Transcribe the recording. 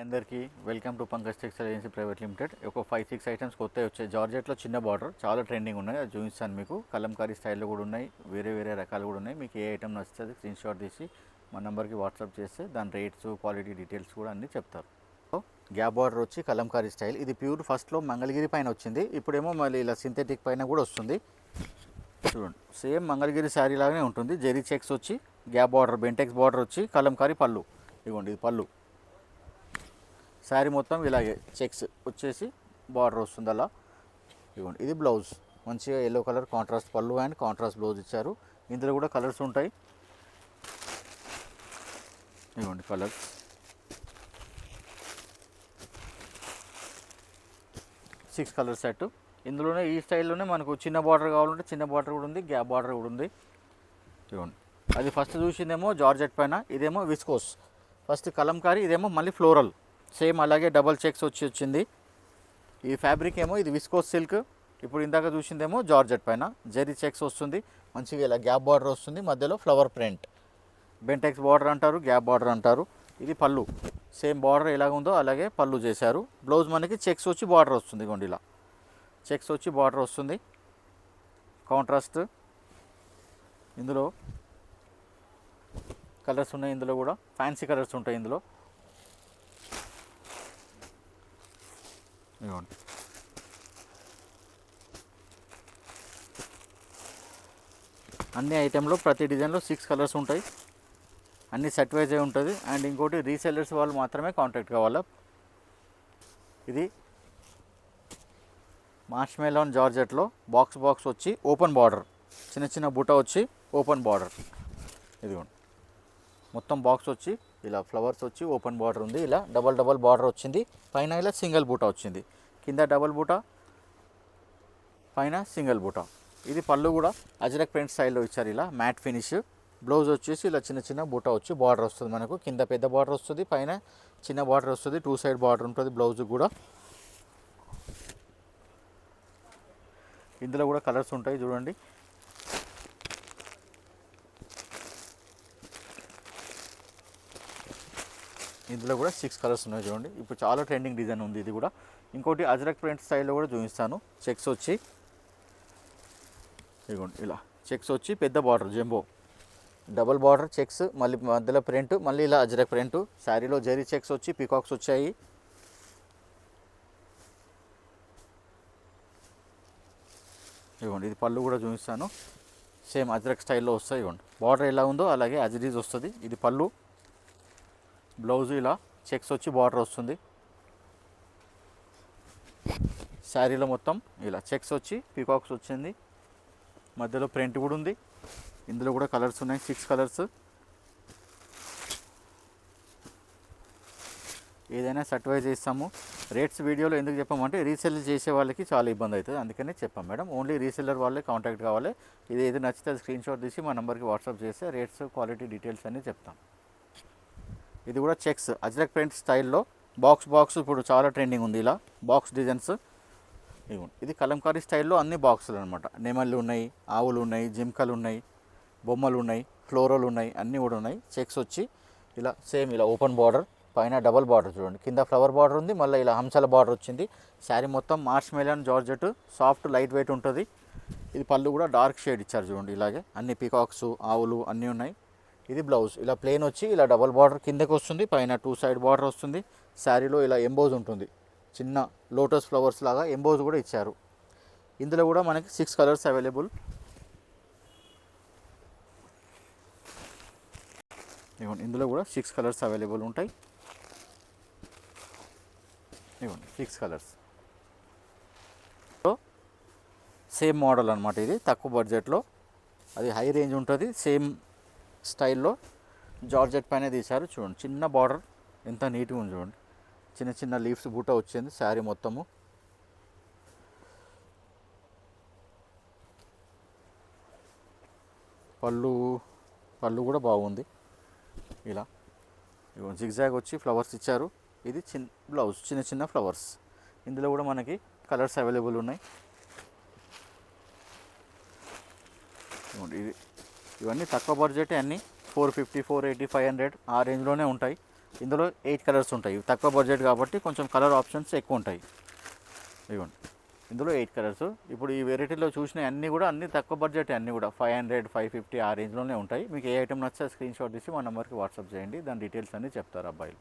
అందరికీ welcome to Pankaj textile agency private limited. ఒక 5-6 items కొత్తవి వచ్చాయి. జార్జెట్లో చిన్న బార్డర్ చాలా ట్రెండింగ్ ఉన్నాయి, అది చూపిస్తాను మీకు. కలంకారీ స్టైల్లో కూడా ఉన్నాయి, వేరే వేరే రకాలు కూడా ఉన్నాయి. మీకు ఏ ఐటమ్ నచ్చుతుంది స్క్రీన్ షాట్ తీసి మా నెంబర్కి వాట్సాప్ చేస్తే దాని రేట్స్, క్వాలిటీ డీటెయిల్స్ కూడా అన్నీ చెప్తారు. గ్యాప్ బార్డర్ వచ్చి కలంకారీ స్టైల్. ఇది ప్యూర్ ఫస్ట్లో మంగళగిరి పైన వచ్చింది, ఇప్పుడేమో మళ్ళీ ఇలా సింథెటిక్ పైన కూడా వస్తుంది. చూడండి, సేమ్ మంగళగిరి శారీ లాగానే ఉంటుంది. జెరీ చెక్స్ వచ్చి గ్యాప్ బార్డర్, బెంటెక్స్ బార్డర్ వచ్చి కలంకారీ పళ్ళు. ఇదిగోండి, ఇది పళ్ళు. శారీ మొత్తం ఇలాగే చెక్స్ వచ్చేసి బార్డర్ వస్తుంది అలా. ఇదిగోండి, ఇది బ్లౌజ్. మంచిగా ఎల్లో కలర్ కాంట్రాస్ట్ పళ్ళు అండ్ కాంట్రాస్ట్ బ్లౌజ్ ఇచ్చారు. ఇందులో కూడా కలర్స్ ఉంటాయి. ఇదిగోండి కలర్స్. 6 colour set. ఇందులోనే ఈ స్టైల్లోనే మనకు చిన్న బార్డర్ కావాలంటే చిన్న బార్డర్ కూడా ఉంది, గ్యాప్ బార్డర్ కూడా ఉంది. ఇదిగోండి, అది ఫస్ట్ చూసిందేమో జార్జెట్ పైన, ఇదేమో విస్కోస్. ఫస్ట్ కలంకారీ, ఇదేమో మళ్ళీ ఫ్లోరల్. సేమ్ అలాగే డబల్ చెక్స్ వచ్చింది. ఈ ఫ్యాబ్రిక్ ఏమో ఇది విస్కోస్ సిల్క్. ఇప్పుడు ఇందాక చూసిందేమో జార్జెట్ పైన జెరీ చెక్స్ వస్తుంది. మంచిగా ఇలా గ్యాప్ బార్డర్ వస్తుంది, మధ్యలో ఫ్లవర్ ప్రింట్. బెంటెక్స్ బార్డర్ అంటారు, గ్యాప్ బార్డర్ అంటారు. ఇది పళ్ళు. సేమ్ బార్డర్ ఎలాగ ఉందో అలాగే పళ్ళు చేశారు. బ్లౌజ్ మనకి చెక్స్ వచ్చి బార్డర్ వస్తుంది. ఇగోండి ఇలా చెక్స్ వచ్చి బార్డర్ వస్తుంది, కాంట్రాస్ట్. ఇందులో కలర్స్ ఉన్నాయి, ఇందులో కూడా ఫ్యాన్సీ కలర్స్ ఉంటాయి ఇందులో. ఇదిగోండి, అన్ని ఐటెంలో ప్రతి డిజైన్లో 6 కలర్స్ ఉంటాయి. అన్ని సెట్ వైజ్ అయి ఉంటుంది. అండ్ ఇంకోటి రీసెల్లర్స్ వాళ్ళు మాత్రమే కాంటాక్ట్ కావాలా. ఇది మార్ష్ మెలోన్ జార్జెట్లో బాక్స్ వచ్చి ఓపెన్ బార్డర్, చిన్న చిన్న బుట్ట వచ్చి ఓపెన్ బార్డర్. ఇదిగోండి, మొత్తం బాక్స్ వచ్చి ఇలా ఫ్లవర్స్ వచ్చి ఓపెన్ బార్డర్ ఉంది. ఇలా డబల్ బార్డర్ వచ్చింది. పైన ఇలా సింగిల్ బూటా వచ్చింది, కింద డబల్ బూటా, పైన సింగిల్ బూటా. ఇది పళ్ళు కూడా అజ్రక్ ప్రింట్ స్టైల్లో ఇచ్చారు, ఇలా మ్యాట్ ఫినిష్. బ్లౌజ్ వచ్చేసి ఇలా చిన్న చిన్న బూటా వచ్చి బార్డర్ వస్తుంది మనకు. కింద పెద్ద బార్డర్ వస్తుంది, పైన చిన్న బార్డర్ వస్తుంది. 2 సైడ్ బార్డర్ ఉంటుంది బ్లౌజ్ కూడా. ఇందులో కూడా కలర్స్ ఉంటాయి చూడండి. ఇందులో కూడా 6 కలర్స్ ఉన్నాయి చూడండి. ఇప్పుడు చాలా ట్రెండింగ్ డిజైన్ ఉంది ఇది కూడా. ఇంకోటి అజ్రక్ ప్రింట్ స్టైల్లో కూడా చూపిస్తాను. చెక్స్ వచ్చి ఇదిగోండి ఇలా చెక్స్ వచ్చి పెద్ద border jumbo, double border checks, మళ్ళీ మధ్యలో ప్రింట్, మళ్ళీ ఇలా అజ్రక్ ప్రింట్. శారీలో జెరీ చెక్స్ వచ్చి పీకాక్స్ వచ్చాయి. ఇదిగోండి, ఇది పళ్ళు కూడా చూపిస్తాను. సేమ్ అజ్రక్ స్టైల్లో వస్తాయి. ఇవ్వండి, బార్డర్ ఎలా ఉందో అలాగే అజ్రీజ్ వస్తుంది. ఇది పళ్ళు. బ్లౌజ్ ఇలా చెక్స్ వచ్చి బార్డర్ వస్తుంది. శారీలో మొత్తం ఇలా చెక్స్ వచ్చి పీకాక్స్ వచ్చింది, మధ్యలో ప్రింట్ కూడా ఉంది. ఇందులో కూడా కలర్స్ ఉన్నాయి, 6 కలర్స్. ఏదైనా సెట్ వైజ్ ఇస్తాము. రేట్స్ వీడియోలో ఎందుకు చెప్పామంటే రీసెల్ చేసే వాళ్ళకి చాలా ఇబ్బంది అవుతుంది, అందుకనే చెప్పాం మేడం. ఓన్లీ రీసెల్లర్ వాళ్ళే కాంటాక్ట్ కావాలి. ఇది ఏది నచ్చితే అది స్క్రీన్ షాట్ తీసి మా నెంబర్కి వాట్సాప్ చేస్తే రేట్స్, క్వాలిటీ డీటెయిల్స్ అన్నీ చెప్తాం. ఇది కూడా చెక్స్ అజ్రక్ ప్రింట్ స్టైల్లో బాక్స్ ఇప్పుడు చాలా ట్రెండింగ్ ఉంది, ఇలా బాక్స్ డిజైన్స్. ఇది కలంకారీ స్టైల్లో అన్ని బాక్సులు అనమాట. నెమళ్ళు ఉన్నాయి, ఆవులు ఉన్నాయి, జింకలు ఉన్నాయి, బొమ్మలు ఉన్నాయి, ఫ్లోరల్ ఉన్నాయి, అన్నీ కూడా ఉన్నాయి. చెక్స్ వచ్చి ఇలా సేమ్ ఇలా ఓపెన్ బార్డర్, పైన డబల్ బార్డర్ చూడండి. కింద ఫ్లవర్ బార్డర్ ఉంది, మళ్ళీ ఇలా హంసల బార్డర్ వచ్చింది. శారీ మొత్తం Marsh melon georgette, soft light weight ఉంటుంది. ఇది పళ్ళు కూడా డార్క్ షేడ్ ఇచ్చారు చూడండి. ఇలాగే అన్ని పీకాక్స్, ఆవులు అన్నీ ఉన్నాయి. ఇది బ్లౌజ్ ఇలా ప్లెయిన్ వచ్చి ఇలా డబల్ బార్డర్ కిందకి వస్తుంది, పైన 2 సైడ్ బార్డర్ వస్తుంది. శారీలో ఇలా ఎంబోజ్ ఉంటుంది, చిన్న లోటస్ ఫ్లవర్స్ లాగా ఎంబోజ్ కూడా ఇచ్చారు. ఇందులో కూడా మనకి 6 కలర్స్ అవైలబుల్. ఇవ్వండి, ఇందులో కూడా 6 కలర్స్ అవైలబుల్ ఉంటాయి. ఇవ్వండి 6 కలర్స్. సేమ్ మోడల్ అనమాట. ఇది తక్కువ బడ్జెట్లో, అది హై రేంజ్ ఉంటుంది. సేమ్ స్టైల్లో జార్జెట్ పైన తీశారు చూడండి. చిన్న బార్డర్ ఎంత నీట్గా ఉంది చూడండి. చిన్న చిన్న లీవ్స్ బూట వచ్చింది శారీ మొత్తము. పళ్ళు కూడా బాగుంది. ఇలా జిగ్జాగ్ వచ్చి ఫ్లవర్స్ ఇచ్చారు. ఇది బ్లౌజ్ చిన్న చిన్న ఫ్లవర్స్. ఇందులో కూడా మనకి కలర్స్ అవైలబుల్ ఉన్నాయి. ఇది ఇవన్నీ తక్కువ బడ్జెట్, అన్నీ 450, 480, 500 ఆ రేంజ్లోనే ఉంటాయి. ఇందులో 8 కలర్స్ ఉంటాయి. తక్కువ బడ్జెట్ కాబట్టి కొంచెం కలర్ ఆప్షన్స్ ఎక్కువ ఉంటాయి. ఇవ్వండి, ఇందులో 8 కలర్స్. ఇప్పుడు ఈ వెరైటీలో చూసిన అన్నీ కూడా అన్ని తక్కువ బడ్జెట్, అన్నీ కూడా 500, 550 ఆ రేంజ్లోనే ఉంటాయి. మీకు ఏ ఐటమ్ నచ్చితే స్క్రీన్ షాట్ తీసి మా నెంబర్కి వాట్సాప్ చేయండి, దాని డీటెయిల్స్ అన్నీ చెప్తారు అబ్బాయిలు.